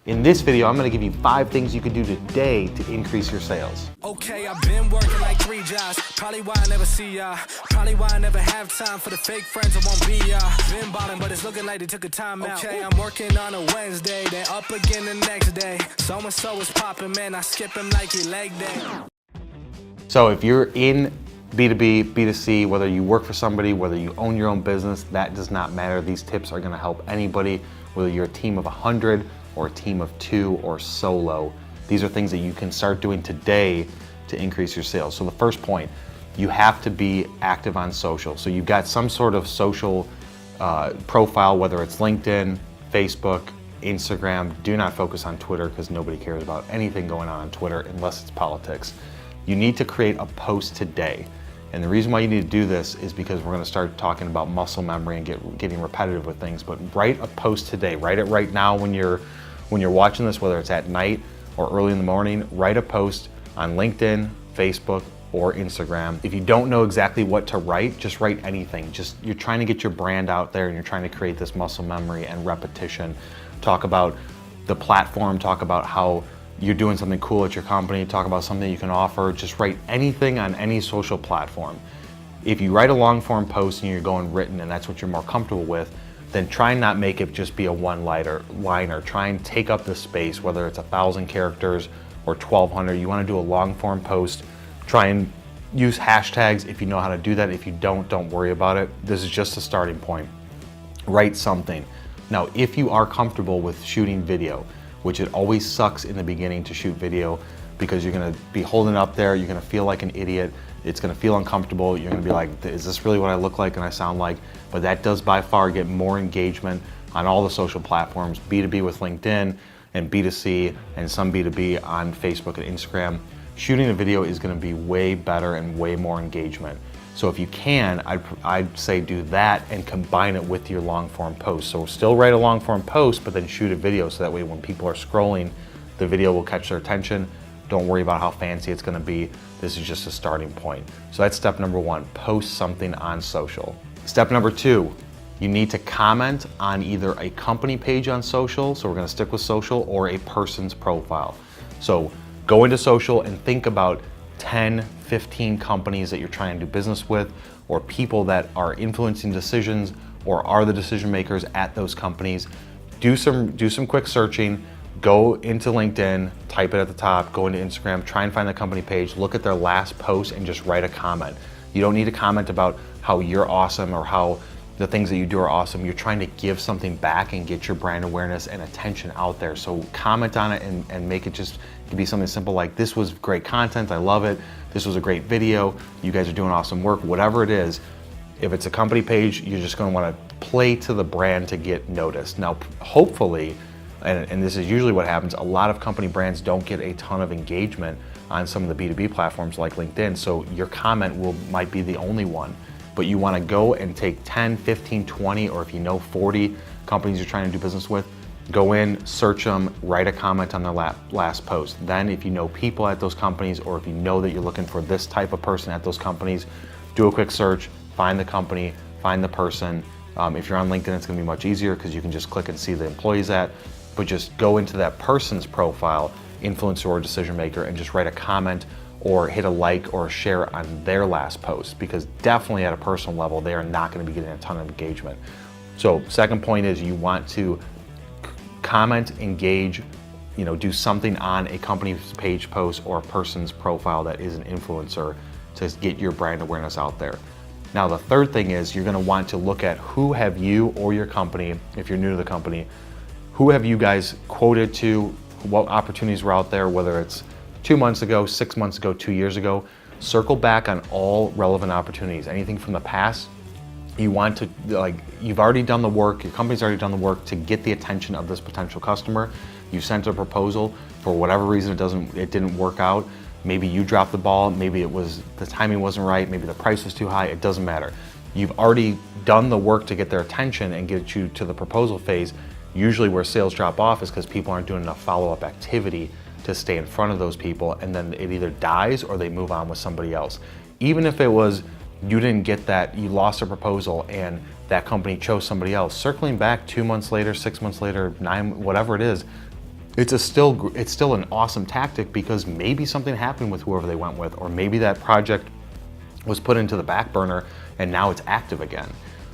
In this video, I'm gonna give you 5 things you can do today to increase your sales. Okay, I've been working like 3 jobs. Probably why I never see ya. Probably why I never have time for the fake friends I won't be ya. Been bottom, but it's looking like they took a time out. Okay, I'm working on a Wednesday, then up again the next day. So-and-so is popping, man, I skip him like he leg day. So if you're in B2B, B2C, whether you work for somebody, whether you own your own business, that does not matter. These tips are gonna help anybody, whether you're a team of 100 or a team of 2 or solo. These are things that you can start doing today to increase your sales. So the first point, you have to be active on social. So you've got some sort of social profile, whether it's LinkedIn, Facebook, Instagram. Do not focus on Twitter because nobody cares about anything going on Twitter unless it's politics. You need to create a post today. And the reason why you need to do this is because we're gonna start talking about muscle memory and getting repetitive with things, but write a post today. Write it right now when you're watching this, whether it's at night or early in the morning. Write a post on LinkedIn, Facebook, or Instagram. If you don't know exactly what to write, just write anything. You're trying to get your brand out there and you're trying to create this muscle memory and repetition. Talk about the platform, talk about how you're doing something cool at your company, talk about something you can offer. Just write anything on any social platform. If you write a long form post and you're going written and that's what you're more comfortable with, then try and not make it just be a one-liner. Try and take up the space, whether it's 1,000 characters or 1,200. You wanna do a long form post. Try and use hashtags if you know how to do that. If you don't worry about it. This is just a starting point. Write something. Now, if you are comfortable with shooting video, which it always sucks in the beginning to shoot video because you're gonna be holding up there, you're gonna feel like an idiot, it's gonna feel uncomfortable, you're gonna be like, is this really what I look like and I sound like? But that does by far get more engagement on all the social platforms, B2B with LinkedIn and B2C and some B2B on Facebook and Instagram. Shooting a video is gonna be way better and way more engagement. So if you can, I'd say do that and combine it with your long form post. So still write a long form post, but then shoot a video so that way when people are scrolling, the video will catch their attention. Don't worry about how fancy it's gonna be. This is just a starting point. So that's step number 1, post something on social. Step number 2, you need to comment on either a company page on social, so we're gonna stick with social, or a person's profile. So go into social and think about 10, 15 companies that you're trying to do business with, or people that are influencing decisions or are the decision makers at those companies. Do some quick searching, go into LinkedIn, type it at the top, go into Instagram, try and find the company page, look at their last post and just write a comment. You don't need to comment about how you're awesome or how the things that you do are awesome. You're trying to give something back and get your brand awareness and attention out there. So comment on it and make it just be something simple like, this was great content, I love it. This was a great video. You guys are doing awesome work, whatever it is. If it's a company page, you're just gonna wanna play to the brand to get noticed. Now, hopefully, and this is usually what happens, a lot of company brands don't get a ton of engagement on some of the B2B platforms like LinkedIn, so your comment might be the only one. But you wanna go and take 10, 15, 20, or if you know 40 companies you're trying to do business with, go in, search them, write a comment on their last post. Then if you know people at those companies, or if you know that you're looking for this type of person at those companies, do a quick search, find the company, find the person. If you're on LinkedIn, it's gonna be much easier because you can just click and see the employees at, but just go into that person's profile, influencer or decision maker, and just write a comment or hit a like or a share on their last post, because definitely at a personal level, they are not gonna be getting a ton of engagement. So second point is you want to comment, engage, do something on a company's page post or a person's profile that is an influencer to get your brand awareness out there. Now the third thing is you're gonna want to look at who have you or your company, if you're new to the company, who have you guys quoted to, what opportunities were out there, whether it's 2 months ago, 6 months ago, 2 years ago. Circle back on all relevant opportunities. Anything from the past, you want to, you've already done the work, your company's already done the work to get the attention of this potential customer. You sent a proposal, for whatever reason it didn't work out. Maybe you dropped the ball, maybe the timing wasn't right, maybe the price was too high, it doesn't matter. You've already done the work to get their attention and get you to the proposal phase. Usually where sales drop off is because people aren't doing enough follow-up activity to stay in front of those people, and then it either dies or they move on with somebody else. Even if it was you didn't get that, you lost a proposal and that company chose somebody else, circling back 2 months later, 6 months later, 9, whatever it is, it's still an awesome tactic because maybe something happened with whoever they went with, or maybe that project was put into the back burner and now it's active again.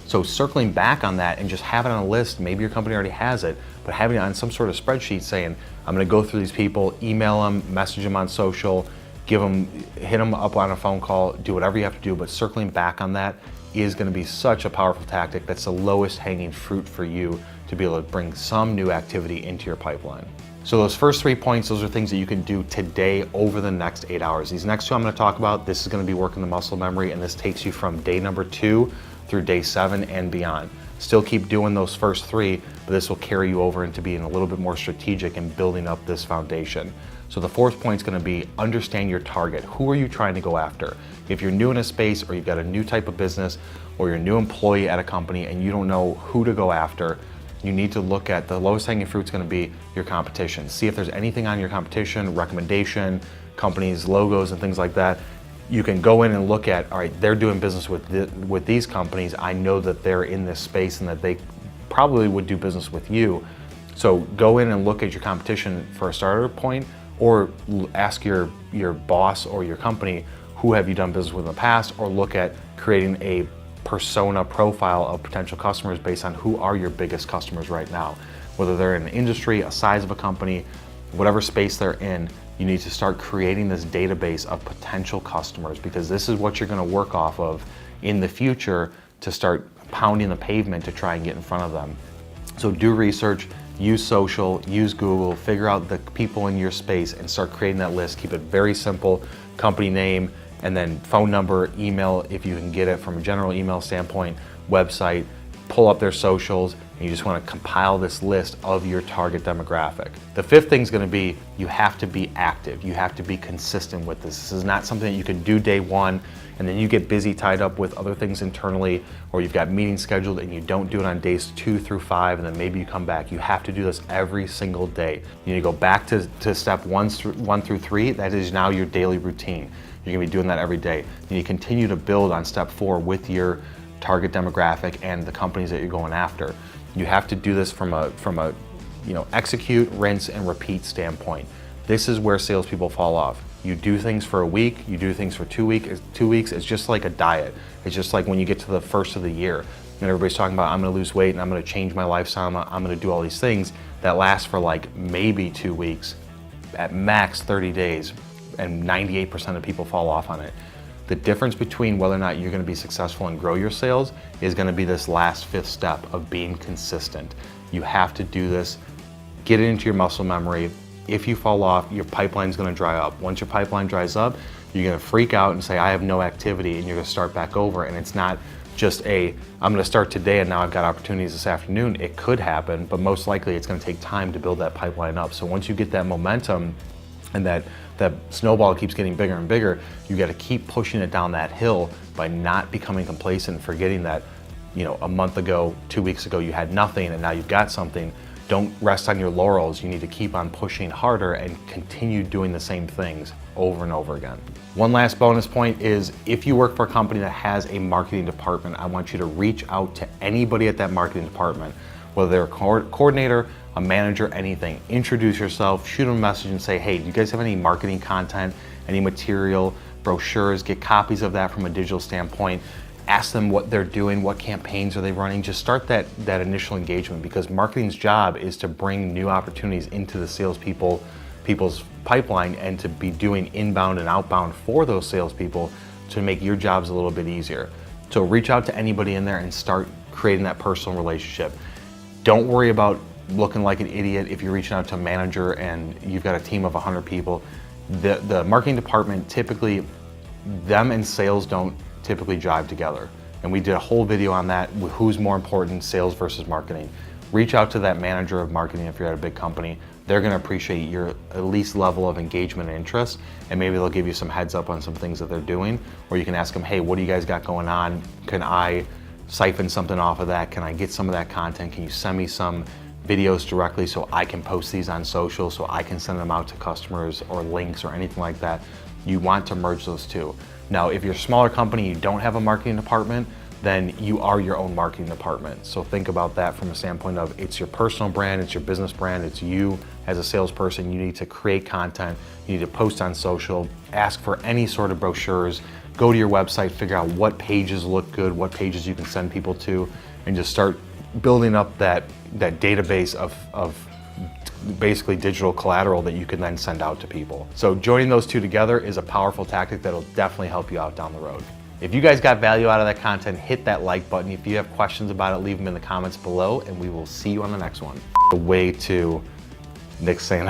So circling back on that and just having it on a list, maybe your company already has it, but having it on some sort of spreadsheet saying, I'm gonna go through these people, email them, message them on social, hit them up on a phone call, do whatever you have to do, but circling back on that is gonna be such a powerful tactic. That's the lowest hanging fruit for you to be able to bring some new activity into your pipeline. So those first 3 points, those are things that you can do today over the next 8 hours. These next 2 I'm gonna talk about, this is gonna be working the muscle memory, and this takes you from day number 2 through day 7 and beyond. Still keep doing those first 3, but this will carry you over into being a little bit more strategic and building up this foundation. So the 4th point is gonna be understand your target. Who are you trying to go after? If you're new in a space, or you've got a new type of business, or you're a new employee at a company and you don't know who to go after, you need to look at the lowest hanging fruit is going to be your competition. See if there's anything on your competition, recommendation, companies, logos, and things like that. You can go in and look at, all right, they're doing business with these companies. I know that they're in this space and that they probably would do business with you. So go in and look at your competition for a starter point, or ask your boss or your company, who have you done business with in the past, or look at creating a persona profile of potential customers based on who are your biggest customers right now. Whether they're in an industry, a size of a company, whatever space they're in, you need to start creating this database of potential customers, because this is what you're going to work off of in the future to start pounding the pavement to try and get in front of them. So do research, use social, use Google, figure out the people in your space and start creating that list. Keep it very simple, company name, and then phone number, email, if you can get it from a general email standpoint, website, pull up their socials, and you just want to compile this list of your target demographic. The 5th thing is going to be, you have to be active. You have to be consistent with this. This is not something that you can do day 1 and then you get busy tied up with other things internally, or you've got meetings scheduled and you don't do it on days 2 through 5, and then maybe you come back. You have to do this every single day. You need to go back to step 1 through 3. That is now your daily routine. You're gonna be doing that every day. And you continue to build on step 4 with your target demographic and the companies that you're going after. You have to do this from a execute, rinse, and repeat standpoint. This is where salespeople fall off. You do things for a week, you do things for 2 weeks. It's just like a diet. It's just like when you get to the first of the year and everybody's talking about, I'm gonna lose weight and I'm gonna change my lifestyle, I'm gonna do all these things that last for like maybe 2 weeks, at max 30 days. And 98% of people fall off on it. The difference between whether or not you're going to be successful and grow your sales is going to be this last 5th step of being consistent. You have to do this, get it into your muscle memory. If you fall off, your pipeline's going to dry up. Once your pipeline dries up, you're going to freak out and say, I have no activity, and you're going to start back over. And it's not just I'm going to start today and now I've got opportunities this afternoon. It could happen, but most likely it's going to take time to build that pipeline up. So once you get that momentum and that snowball keeps getting bigger and bigger, you got to keep pushing it down that hill by not becoming complacent, forgetting that, a month ago, 2 weeks ago, you had nothing and now you've got something. Don't rest on your laurels. You need to keep on pushing harder and continue doing the same things over and over again. One last bonus point is, if you work for a company that has a marketing department, I want you to reach out to anybody at that marketing department, whether they're a coordinator, a manager, anything. Introduce yourself, shoot them a message and say, hey, do you guys have any marketing content, any material, brochures? Get copies of that from a digital standpoint. Ask them what they're doing, what campaigns are they running. Just start that initial engagement, because marketing's job is to bring new opportunities into the people's pipeline, and to be doing inbound and outbound for those salespeople to make your jobs a little bit easier. So reach out to anybody in there and start creating that personal relationship. Don't worry about looking like an idiot if you're reaching out to a manager and you've got a team of 100 people. The marketing department, typically, them and sales don't typically jive together. And we did a whole video on that, with who's more important, sales versus marketing. Reach out to that manager of marketing if you're at a big company. They're gonna appreciate your at least level of engagement and interest, and maybe they'll give you some heads up on some things that they're doing, or you can ask them, hey, what do you guys got going on? Can I siphon something off of that? Can I get some of that content? Can you send me some videos directly so I can post these on social, so I can send them out to customers, or links or anything like that? You want to merge those two. Now, if you're a smaller company, you don't have a marketing department, then you are your own marketing department. So think about that from a standpoint of it's your personal brand, it's your business brand, it's you as a salesperson. You need to create content, you need to post on social, ask for any sort of brochures, go to your website, figure out what pages look good, what pages you can send people to, and just start building up that database of basically digital collateral that you can then send out to people. So joining those two together is a powerful tactic that'll definitely help you out down the road. If you guys got value out of that content, hit that like button. If you have questions about it, leave them in the comments below, and we will see you on the next one. The way to Nick's saying